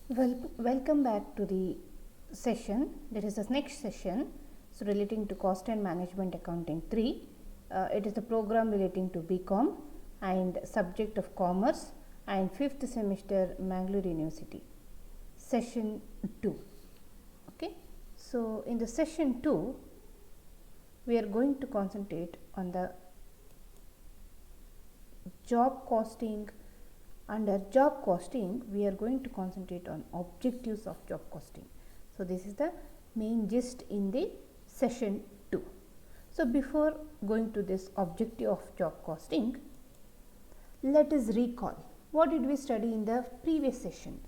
Welcome back to the session. That is the next session. So, relating to cost and management accounting 3. It is the program relating to BCom and subject of commerce and 5th semester Mangalore University. Session 2. Okay. So, in the session 2, we are going to concentrate on the job costing. Under job costing, we are going to concentrate on objectives of job costing. So, this is the main gist in the session 2. So, before going to this objective of job costing, let us recall what did we study in the previous session.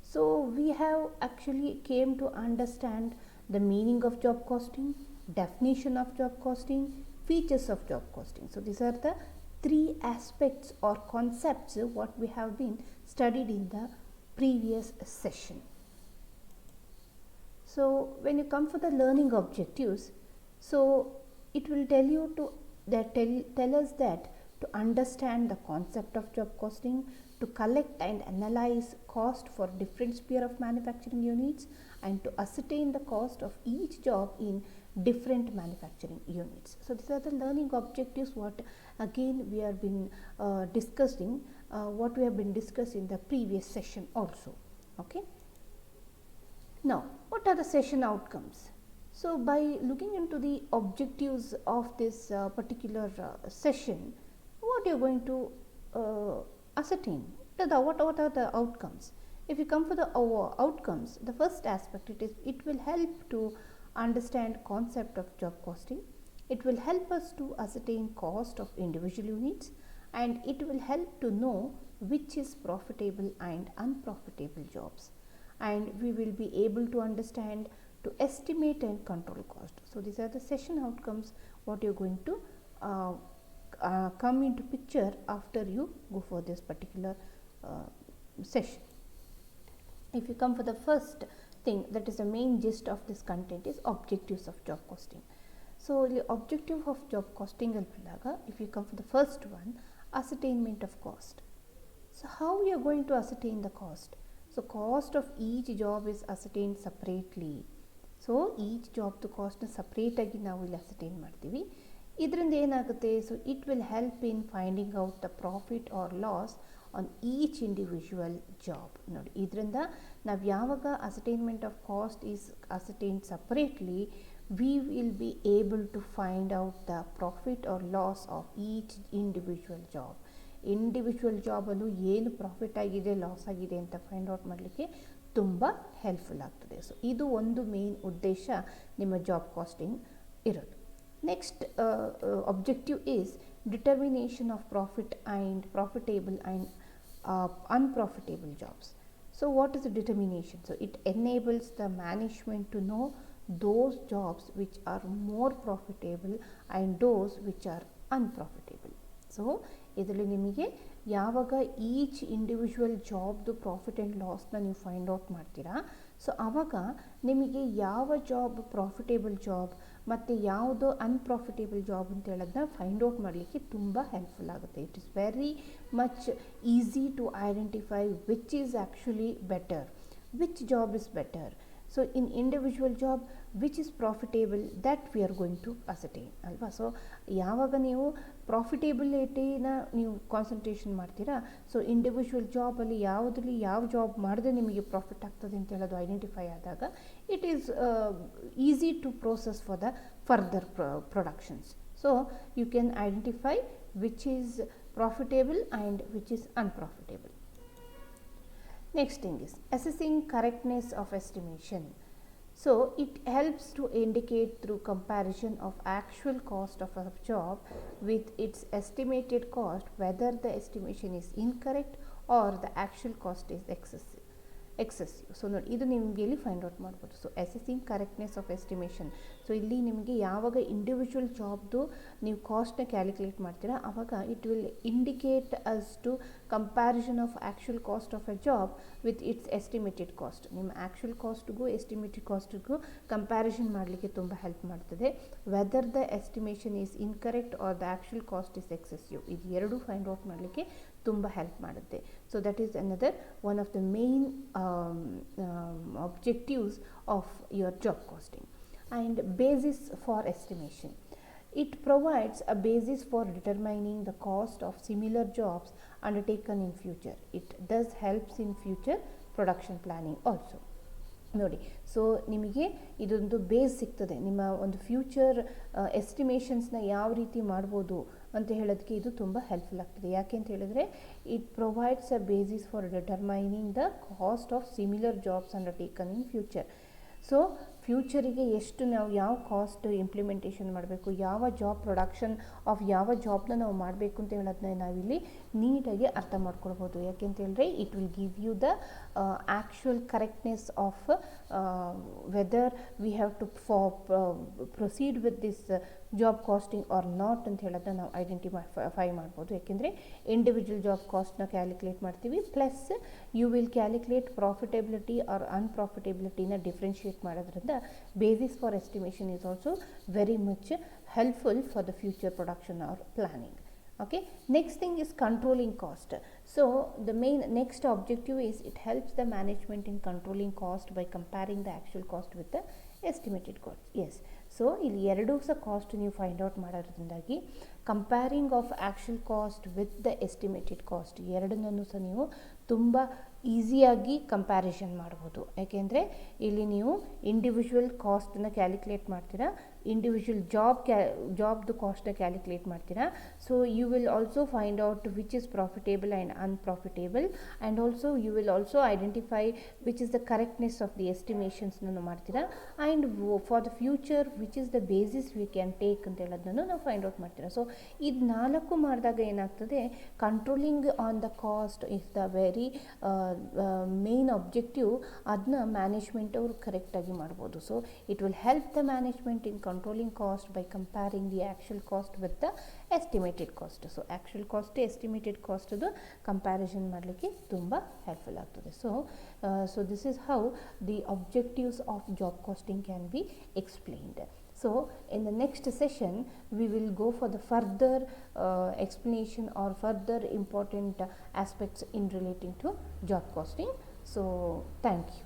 So, we have actually came to understand the meaning of job costing, definition of job costing, features of job costing. So, these are the three aspects or concepts what we have been studied in the previous session. So, when you come for the learning objectives, so it will tell you to tell us that to understand the concept of job costing, to collect and analyze cost for different sphere of manufacturing units, and to ascertain the cost of each job in different manufacturing units. So, these are the learning objectives what again we have been discussing, what we have been discussed in the previous session also. Okay. Now, what are the session outcomes? So, by looking into the objectives of this particular session, what you are going to ascertain? What are the outcomes? If you come for the outcomes, the first aspect it will help to understand concept of job costing. It will help us to ascertain cost of individual units, and it will help to know which is profitable and unprofitable jobs, and we will be able to understand to estimate and control cost. So, these are the session outcomes what you are going to come into picture after you go for this particular session. If you come for the first thing, that is the main gist of this content, is objectives of job costing. So, the objective of job costing, if you come for the first one, ascertainment of cost. So, how we are going to ascertain the cost? So, cost of each job is ascertained separately. So, each job the cost separate agi ನಾವು ಇಲ್ಲಿ ascertain ಮಾಡ್ತೀವಿ. ಇದರಿಂದ ಏನಾಗುತ್ತೆ? So, it will help in finding out the profit or loss on each individual job. ನೋಡಿ, ಇದರಿಂದ ನಾವು ಯಾವಾಗ ascertainment of cost is ascertained separately, we will be able to find out the profit or loss of each individual job. Individual ಜಾಬಲ್ಲೂ ಏನು profit ಆಗಿದೆ, loss ಆಗಿದೆ ಅಂತ find out ಮಾಡಲಿಕ್ಕೆ ತುಂಬ ಹೆಲ್ಪ್ಫುಲ್ ಆಗ್ತದೆ. ಸೊ, ಇದು ಒಂದು ಮೇನ್ ಉದ್ದೇಶ ನಿಮ್ಮ ಜಾಬ್ ಕಾಸ್ಟಿಂಗ್ ಇರೋದು. Next objective is determination of profit and profitable and unprofitable jobs. So, what is the determination? So, it enables the management to know those jobs which are more profitable and those which are unprofitable. So, ಇದರಲ್ಲಿ ನಿಮಗೆ ಯಾವಾಗ each individual ಜಾಬ್ದು profit and ಲಾಸ್ನ ನೀವು find out ಮಾಡ್ತೀರಾ, so ಆವಾಗ ನಿಮಗೆ ಯಾವ job profitable job ಮತ್ತು ಯಾವುದು ಅನ್ಪ್ರಾಫಿಟೇಬಲ್ ಜಾಬ್ ಅಂತ ಹೇಳೋದನ್ನ ಫೈಂಡ್ ಔಟ್ ಮಾಡಲಿಕ್ಕೆ ತುಂಬ ಹೆಲ್ಪ್ಫುಲ್ ಆಗುತ್ತೆ. It is very much easy to identify which is actually better, which job is better. So, in individual job which is profitable, that we are going to ascertain ಅಲ್ವಾ. So, ಯಾವಾಗ ನೀವು ಪ್ರಾಫಿಟೇಬಿಲಿಟಿನ ನೀವು concentration ಮಾಡ್ತೀರಾ, so individual ಜಾಬಲ್ಲಿ ಯಾವುದ್ರಲ್ಲಿ ಯಾವ job ಮಾಡಿದ್ರೆ ನಿಮಗೆ profit ಆಗ್ತದೆ ಅಂತ ಹೇಳೋದು ಐಡೆಂಟಿಫೈ ಆದಾಗ it is easy to process for the further productions. So, you can identify which is profitable and which is unprofitable. Next thing is assessing correctness of estimation. So, it helps to indicate through comparison of actual cost of a job with its estimated cost whether the estimation is incorrect or the actual cost is excessive. So, ನೋಡಿ, ಇದು ನಿಮಗೆ ಇಲ್ಲಿ find out ಮಾಡ್ಬೋದು. So, accessing correctness of estimation. So, ಇಲ್ಲಿ ನಿಮಗೆ ಯಾವಾಗ individual ಜಾಬ್ದು ನೀವು ಕಾಸ್ಟ್ನ calculate ಮಾಡ್ತೀರಾ, ಆವಾಗ it will indicate us to comparison of actual cost of a job with its estimated cost. ನಿಮ್ಮ ಆ್ಯಕ್ಚುಯಲ್ ಕಾಸ್ಟ್ಗೂ ಎಸ್ಟಿಮೇಟೆಡ್ ಕಾಸ್ಟ್ಗೂ ಕಂಪ್ಯಾರಿಸನ್ ಮಾಡಲಿಕ್ಕೆ ತುಂಬ ಹೆಲ್ಪ್ ಮಾಡ್ತದೆ. Whether the estimation is incorrect or the actual cost is excessive, ಇದು ಎರಡು find out ಮಾಡಲಿಕ್ಕೆ ತುಂಬ ಹೆಲ್ಪ್ ಮಾಡುತ್ತೆ. So that is another one of the main objectives of your job costing. And basis for estimation, it provides a basis for determining the cost of similar jobs undertaken in future. It does helps in future production planning also. ನೋಡಿ, so ನಿಮಗೆ ಇದೊಂದು base ಸಿಗ್ತದೆ, ನಿಮ್ಮ ಒಂದು future ಎಸ್ಟಿಮೇಷನ್ಸ್ನ ಯಾವ ರೀತಿ ಮಾಡ್ಬೋದು ಅಂತ ಹೇಳೋದಕ್ಕೆ ಇದು ತುಂಬ ಹೆಲ್ಪ್ಫುಲ್ ಆಗ್ತದೆ. ಯಾಕೆ ಅಂತ ಹೇಳಿದರೆ it provides a basis for determining the cost of similar jobs undertaken in future. So ಫ್ಯೂಚರಿಗೆ ಎಷ್ಟು ನಾವು ಯಾವ ಕಾಸ್ಟ್ ಇಂಪ್ಲಿಮೆಂಟೇಷನ್ ಮಾಡಬೇಕು, ಯಾವ ಜಾಬ್ ಪ್ರೊಡಕ್ಷನ್ ಆಫ್ ಯಾವ ಜಾಬ್ನ ನಾವು ಮಾಡಬೇಕು ಅಂತ ಹೇಳೋದನ್ನ ನಾವಿಲ್ಲಿ ನೀಟಾಗಿ ಅರ್ಥ ಮಾಡ್ಕೊಳ್ಬೋದು. ಯಾಕೆ ಅಂತ ಹೇಳಿದ್ರೆ it will give you the actual correctness of whether we have to proceed with this job costing or not ಅಂತ ಹೇಳೋದನ್ನ ನಾವು ಐಡೆಂಟಿಫೈ ಮಾಡ್ಬೋದು. ಯಾಕೆಂದರೆ ಇಂಡಿವಿಜುವಲ್ ಜಾಬ್ ಕಾಸ್ಟ್ನ ಕ್ಯಾಲ್ಕುಲೇಟ್ ಮಾಡ್ತೀವಿ, plus you will calculate profitability or ಅನ್ಪ್ರಾಫಿಟಬಿಲಿಟಿನ ಡಿಫ್ರೆನ್ಷಿಯೇಟ್ ಮಾಡೋದ್ರಿಂದ basis for estimation is also very much helpful for the future production or planning. Okay, next thing is controlling cost. So the main next objective is it helps the management in controlling cost by comparing the actual cost with the estimated cost. Yes, so ಇಲ್ಲಿ ಎರಡೂ ಸಹ cost ನೀವು find out ಮಾಡೋದ್ರಿಂದಾಗಿ comparing of actual cost with the estimated cost ಎರಡನ್ನೂ ಸಹ ನೀವು ತುಂಬ ಈಸಿಯಾಗಿ ಕಂಪ್ಯಾರಿಸನ್ ಮಾಡ್ಬೋದು. ಯಾಕೆಂದರೆ ಇಲ್ಲಿ ನೀವು ಇಂಡಿವಿಜುವಲ್ ಕಾಸ್ಟನ್ನು ಕ್ಯಾಲ್ಕುಲೇಟ್ ಮಾಡ್ತೀರಾ, ಇಂಡಿವಿಜುವಲ್ ಜಾಬ್ದು ಕಾಸ್ಟ್ನ ಕ್ಯಾಲ್ಕುಲೇಟ್ ಮಾಡ್ತೀರಾ. So you will also find out which is profitable and ಅನ್ಪ್ರಾಫಿಟೇಬಲ್, and also you will also identify which is the correctness of the ಎಸ್ಟಿಮೇಷನ್ಸ್ನ ಮಾಡ್ತೀರಾ. And for the future which is the basis we can take ಅಂತ ಹೇಳೋದನ್ನು ನಾವು find out ಮಾಡ್ತೀರಾ. So ಇದು ನಾಲ್ಕು ಮಾಡಿದಾಗ ಏನಾಗ್ತದೆ, controlling on the cost is the very main objective. ಅದನ್ನ ಮ್ಯಾನೇಜ್ಮೆಂಟ್ ಅವರು ಕರೆಕ್ಟಾಗಿ ಮಾಡ್ಬೋದು. So it will help the management in controlling cost by comparing the actual cost with the estimated cost. So actual cost estimated ಕಾಸ್ಟದು comparison ಮಾಡಲಿಕ್ಕೆ ತುಂಬ helpful ಆಗ್ತದೆ. So this is how the objectives of job costing can be explained. So in the next session we will go for the further explanation or further important aspects in relating to job costing. So thank you.